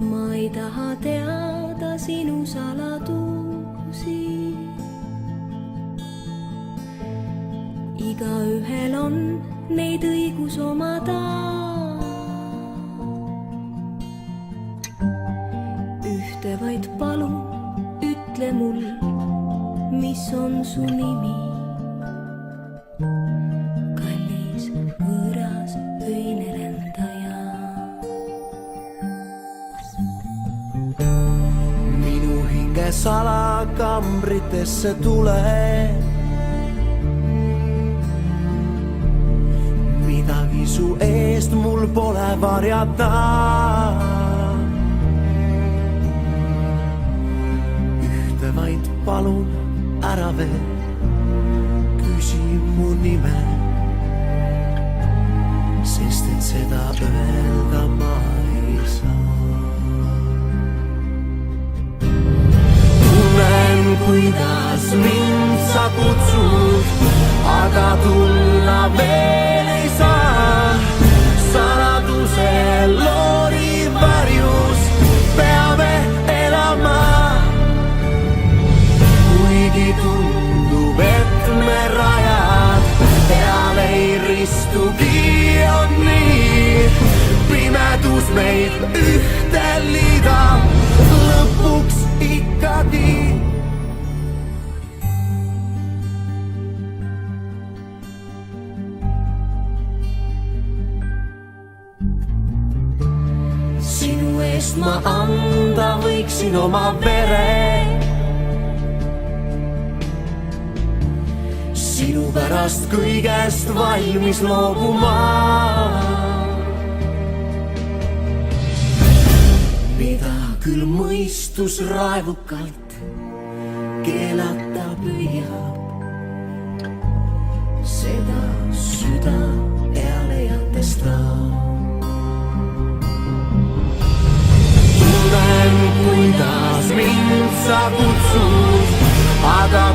ma ei taha teada sinu saladusi. Igaühel on neid õigus omada. Ühte vaid palun, ütle mul, mis on su nimi. Kallis võõras öine rändaja. Minu hinge salakambritesse tule. Midagi su eest mul pole varjata. Ühte vaid palun, ära veel küsi mu nime, sest et seda öelda ma ei saa. Tunnen, kuidas mind sa kutsud, aga tulla veel ei saa. Saladuse loori varjus peame elama. Kuigi tundub, et me rajad peale ei ristugi, on nii. Pimedus meid ühte liidab lõpuks ikkagi. Sinu eest ma anda võiksin oma vere. Sinu pärast kõigest valmis loobuma. Mida küll mõistus raevukalt keelata püüab, seda süda peale jätestab. Tunnen, kuidas mind sa kutsud, aga